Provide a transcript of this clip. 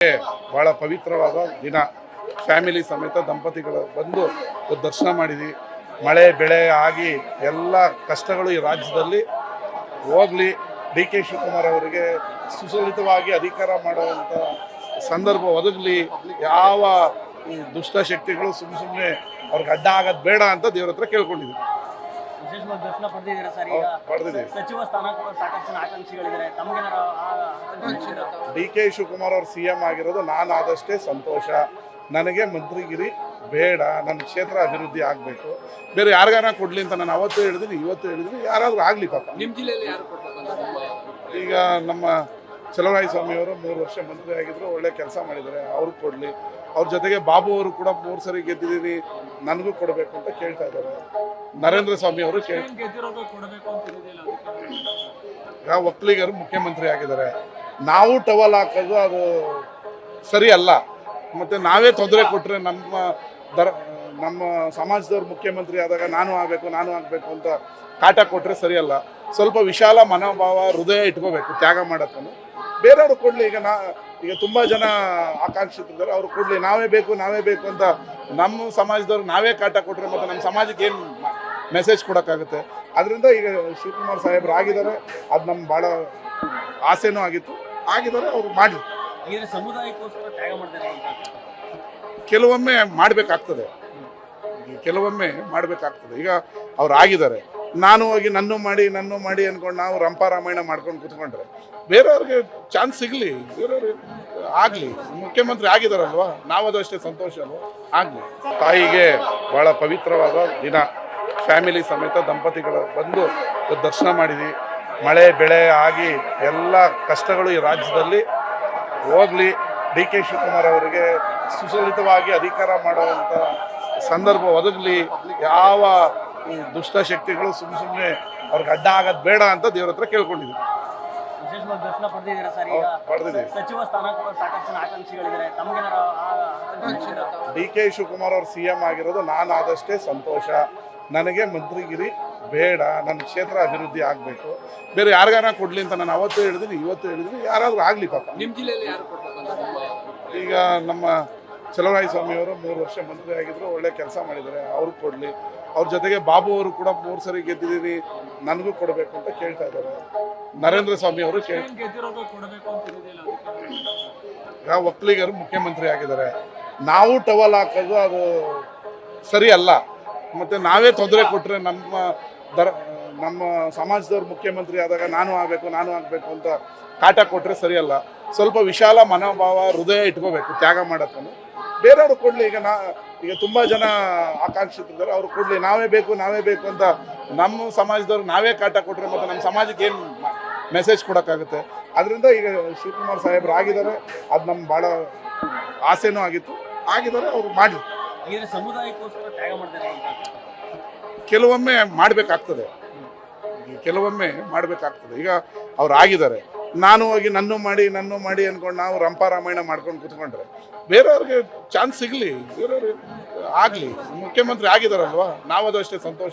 ಬಹಳ ಪವಿತ್ರವಾದ ದಿನ. ಫ್ಯಾಮಿಲಿ ಸಮೇತ ದಂಪತಿಗಳು ಬಂದು ದರ್ಶನ ಮಾಡಿದ್ವಿ. ಮಳೆ ಬೆಳೆ ಆಗಿ ಎಲ್ಲ ಕಷ್ಟಗಳು ಈ ರಾಜ್ಯದಲ್ಲಿ ಹೋಗಲಿ, ಡಿ ಕೆ ಶಿವಕುಮಾರ್ ಅವರಿಗೆ ಸುಸಲಿತವಾಗಿ ಅಧಿಕಾರ ಮಾಡುವಂಥ ಸಂದರ್ಭ ಒದಗಲಿ, ಯಾವ ಈ ದುಷ್ಟಶಕ್ತಿಗಳು ಸುಮ್ಮನೆ ಅವ್ರಿಗೆ ಅಡ್ಡ ಆಗೋದು ಬೇಡ ಅಂತ ದೇವ್ರ ಹತ್ರ ಕೇಳ್ಕೊಂಡಿದ್ದೀವಿ. ವಿಶೇಷವಾಗಿ ದರ್ಶನ ಪಡೆದಿದ್ದೀರಾ ಸರ್? ಈಗ ಪಡೆದಿದ್ದೀವಿ. ಸಚಿವ ಸ್ಥಾನ ಕೂಡ ಸಾಕಷ್ಟು ಜನ ಆಕಾಂಕ್ಷಿಗಳಿದ್ದಾರೆ. ಡಿ ಕೆ ಶಿವಕುಮಾರ್ ಅವರು CM ಆಗಿರೋದು ನಾನು ಆದಷ್ಟೇ ಸಂತೋಷ. ನನಗೆ ಮಂತ್ರಿಗಿರಿ ಬೇಡ, ನನ್ನ ಕ್ಷೇತ್ರ ಅಭಿವೃದ್ಧಿ ಆಗಬೇಕು. ಬೇರೆ ಯಾರಿಗಾರ ಕೊಡ್ಲಿ ಅಂತ ನಾನು ಅವತ್ತು ಹೇಳಿದ್ದೀನಿ, ಇವತ್ತು ಹೇಳಿದ್ದೀನಿ, ಯಾರಾದರೂ ಆಗಲಿ ಪಾಪ. ನಿಮ್ಮ ಜಿಲ್ಲೆಯಲ್ಲಿ ಯಾರು ಕೊಡ್ಬೇಕಂತ? ಈಗ ನಮ್ಮ ಚಲುವರಾಯ ಸ್ವಾಮಿಯವರು 3 ವರ್ಷ ಮಂತ್ರಿ ಆಗಿದ್ರು, ಒಳ್ಳೆ ಕೆಲಸ ಮಾಡಿದ್ದಾರೆ, ಅವ್ರಿಗೆ ಕೊಡಲಿ. ಅವ್ರ ಜೊತೆಗೆ ಬಾಬು ಅವರು ಕೂಡ 3 ಸರಿ ಗೆದ್ದಿದ್ದೀನಿ, ನನಗೂ ಕೊಡಬೇಕು ಅಂತ ಕೇಳ್ತಾ ಇದ್ದಾರೆ. ನರೇಂದ್ರ ಸ್ವಾಮಿ ಅವರು ಈಗ ಒಕ್ಕಲಿಗರು ಮುಖ್ಯಮಂತ್ರಿ ಆಗಿದ್ದಾರೆ, ನಾವು ಟವಲ್ ಹಾಕೋದು ಅದು ಸರಿ ಅಲ್ಲ. ಮತ್ತು ನಾವೇ ತೊಂದರೆ ಕೊಟ್ಟರೆ ನಮ್ಮ ಸಮಾಜದವ್ರು ಮುಖ್ಯಮಂತ್ರಿ ಆದಾಗ ನಾನು ಆಗಬೇಕು ಅಂತ ಕಾಟ ಕೊಟ್ಟರೆ ಸರಿಯಲ್ಲ. ಸ್ವಲ್ಪ ವಿಶಾಲ ಮನೋಭಾವ, ಹೃದಯ ಇಟ್ಕೋಬೇಕು ತ್ಯಾಗ ಮಾಡೋಕ್ಕೂ. ಬೇರೆಯವ್ರು ಕೊಡಲಿ. ಈಗ ತುಂಬ ಜನ ಆಕಾಂಕ್ಷಿತಿದ್ದಾರೆ, ಅವ್ರು ಕೊಡಲಿ. ನಾವೇ ಬೇಕು ಅಂತ ನಮ್ಮ ಸಮಾಜದವ್ರು ನಾವೇ ಕಾಟ ಕೊಟ್ಟರೆ ಮತ್ತು ನಮ್ಮ ಸಮಾಜಕ್ಕೆ ಏನು ಮೆಸೇಜ್ ಕೊಡೋಕ್ಕಾಗುತ್ತೆ? ಅದರಿಂದ ಈಗ ಶಿವಕುಮಾರ್ ಸಾಹೇಬ್ರು ಆಗಿದ್ದಾರೆ, ಅದು ನಮ್ಗೆ ಭಾಳ ಆಸೆನೂ ಆಗಿದ್ದಾರೆ, ಅವ್ರು ಮಾಡಿ. ಸಮುದಾಯಕ್ಕೋಸ್ಕರ ತ್ಯಾಗ ಮಾಡ್ತಾರೆ ಅಂತ ಕೆಲವೊಮ್ಮೆ ಮಾಡಬೇಕಾಗ್ತದೆ. ಈಗ ಅವ್ರು ಆಗಿದ್ದಾರೆ, ನಾನು ಹೋಗಿ ನನ್ನ ಮಾಡಿ ಅಂದ್ಕೊಂಡು ನಾವು ರಂಪಾರಾಮಾಯಣ ಮಾಡ್ಕೊಂಡು ಕೂತ್ಕೊಂಡ್ರೆ ಬೇರೆಯವ್ರಿಗೆ ಚಾನ್ಸ್ ಸಿಗಲಿ, ಬೇರೆಯವ್ರಿಗೆ ಆಗಲಿ. ಮುಖ್ಯಮಂತ್ರಿ ಆಗಿದಾರಲ್ವಾ, ನಾವದು ಅಷ್ಟೇ ಸಂತೋಷ ಅಲ್ವಾ, ಆಗಲಿ. ತಾಯಿಗೆ ಭಾಳ ಪವಿತ್ರವಾದ ದಿನ. ಫ್ಯಾಮಿಲಿ ಸಮೇತ ದಂಪತಿಗಳು ಬಂದು ದರ್ಶನ ಮಾಡಿದ್ವಿ. ಮಳೆ ಬೆಳೆ ಆಗಿ ಎಲ್ಲ ಕಷ್ಟಗಳು ಈ ರಾಜ್ಯದಲ್ಲಿ ಹೋಗಲಿ, ಡಿ ಕೆ ಶಿವಕುಮಾರ್ ಅವರಿಗೆ ಸುಸಲಿತವಾಗಿ ಅಧಿಕಾರ ಮಾಡುವಂಥ ಸಂದರ್ಭ ಒದಗಲಿ, ಯಾವ ಈ ದುಷ್ಟಶಕ್ತಿಗಳು ಸುಮ್ಮನೆ ಅವ್ರಿಗೆ ಅಡ್ಡ ಆಗೋದು ಬೇಡ ಅಂತ ದೇವ್ರ ಹತ್ರ ಕೇಳ್ಕೊಂಡಿದ್ದೀವಿ. ವಿಶೇಷವಾಗಿ ದರ್ಶನ ಪಡೆದಿದ್ದೀರಾ ಸರ್? ಈಗ ಪಡೆದಿದ್ದೀವಿ. ಸಚಿವ ಸ್ಥಾನ ಕೂಡ ಸಾಕಷ್ಟು ಜನ ಆಕಾಂಕ್ಷಿಗಳಿದ್ದಾರೆ. ಡಿ ಕೆ ಶಿವಕುಮಾರ್ ಅವರು CM ಆಗಿರೋದು ನಾನು ಆದಷ್ಟೇ ಸಂತೋಷ. ನನಗೆ ಮಂತ್ರಿಗಿರಿ ಬೇಡ, ನನ್ನ ಕ್ಷೇತ್ರ ಅಭಿವೃದ್ಧಿ ಆಗಬೇಕು. ಬೇರೆ ಯಾರಿಗಾರ ಕೊಡಲಿ ಅಂತ ನಾನು ಅವತ್ತು ಹೇಳಿದ್ದೀನಿ, ಇವತ್ತು ಹೇಳಿದ್ದೀನಿ, ಯಾರಾದರೂ ಆಗಲಿ ಪಾಪ. ನಿಮ್ಮ ಜಿಲ್ಲೆಯಲ್ಲಿ ಯಾರು ಕೊಡ್ಬೇಕಂತ? ಈಗ ನಮ್ಮ ಚಲುವರಾಯ ಸ್ವಾಮಿಯವರು 3 ವರ್ಷ ಮಂತ್ರಿ ಆಗಿದ್ರು, ಒಳ್ಳೆ ಕೆಲಸ ಮಾಡಿದ್ದಾರೆ, ಅವ್ರಿಗೆ ಕೊಡಲಿ. ಅವ್ರ ಜೊತೆಗೆ ಬಾಬು ಅವರು ಕೂಡ 3 ಸರಿ ಗೆದ್ದಿದ್ದೀನಿ, ನನಗೂ ಕೊಡಬೇಕು ಅಂತ ಕೇಳ್ತಾ ಇದ್ದಾರೆ. ನರೇಂದ್ರ ಸ್ವಾಮಿ ಅವರು ಈಗ ಒಕ್ಕಲಿಗರು ಮುಖ್ಯಮಂತ್ರಿ ಆಗಿದ್ದಾರೆ, ನಾವು ಟವಲ್ ಹಾಕೋದು ಅದು ಸರಿ ಅಲ್ಲ. ಮತ್ತು ನಾವೇ ತೊಂದರೆ ಕೊಟ್ಟರೆ ನಮ್ಮ ಸಮಾಜದವ್ರು ಮುಖ್ಯಮಂತ್ರಿ ಆದಾಗ ನಾನು ಆಗಬೇಕು ಅಂತ ಕಾಟ ಕೊಟ್ಟರೆ ಸರಿಯಲ್ಲ. ಸ್ವಲ್ಪ ವಿಶಾಲ ಮನೋಭಾವ, ಹೃದಯ ಇಟ್ಕೋಬೇಕು ತ್ಯಾಗ ಮಾಡೋಕ್ಕೂ. ಬೇರೆಯವ್ರು ಕೊಡಲಿ. ಈಗ ತುಂಬ ಜನ ಆಕಾಂಕ್ಷಿತಿದ್ದಾರೆ, ಅವ್ರು ಕೊಡಲಿ. ನಾವೇ ಬೇಕು ಅಂತ ನಮ್ಮ ಸಮಾಜದವ್ರು ನಾವೇ ಕಾಟ ಕೊಟ್ಟರೆ ಮತ್ತು ನಮ್ಮ ಸಮಾಜಕ್ಕೆ ಏನು ಮೆಸೇಜ್ ಕೊಡೋಕ್ಕಾಗುತ್ತೆ? ಅದರಿಂದ ಈಗ ಶಿವಕುಮಾರ್ ಸಾಹೇಬ್ರು ಆಗಿದ್ದಾರೆ, ಅದು ನಮ್ಗೆ ಭಾಳ ಆಸೆನೂ ಆಗಿದ್ದಾರೆ, ಅವ್ರು ಮಾಡಿ. ಸಮುದಾಯಕ್ಕೋಸ್ಕರ ತ್ಯಾಗ ಮಾಡ್ತಾರೆ ಅಂತ ಕೆಲವೊಮ್ಮೆ ಮಾಡಬೇಕಾಗ್ತದೆ. ಈಗ ಅವ್ರು ಆಗಿದ್ದಾರೆ, ನಾನು ಹೋಗಿ ನನ್ನ ಮಾಡಿ ಅಂದ್ಕೊಂಡು ನಾವು ರಂಪಾರಾಮಾಯಣ ಮಾಡ್ಕೊಂಡು ಕೂತ್ಕೊಂಡ್ರೆ ಬೇರೆಯವ್ರಿಗೆ ಚಾನ್ಸ್ ಸಿಗಲಿ, ಬೇರೆಯವ್ರಿಗೆ ಆಗಲಿ. ಮುಖ್ಯಮಂತ್ರಿ ಆಗಿದಾರಲ್ವಾ, ನಾವದು ಅಷ್ಟೇ ಸಂತೋಷ.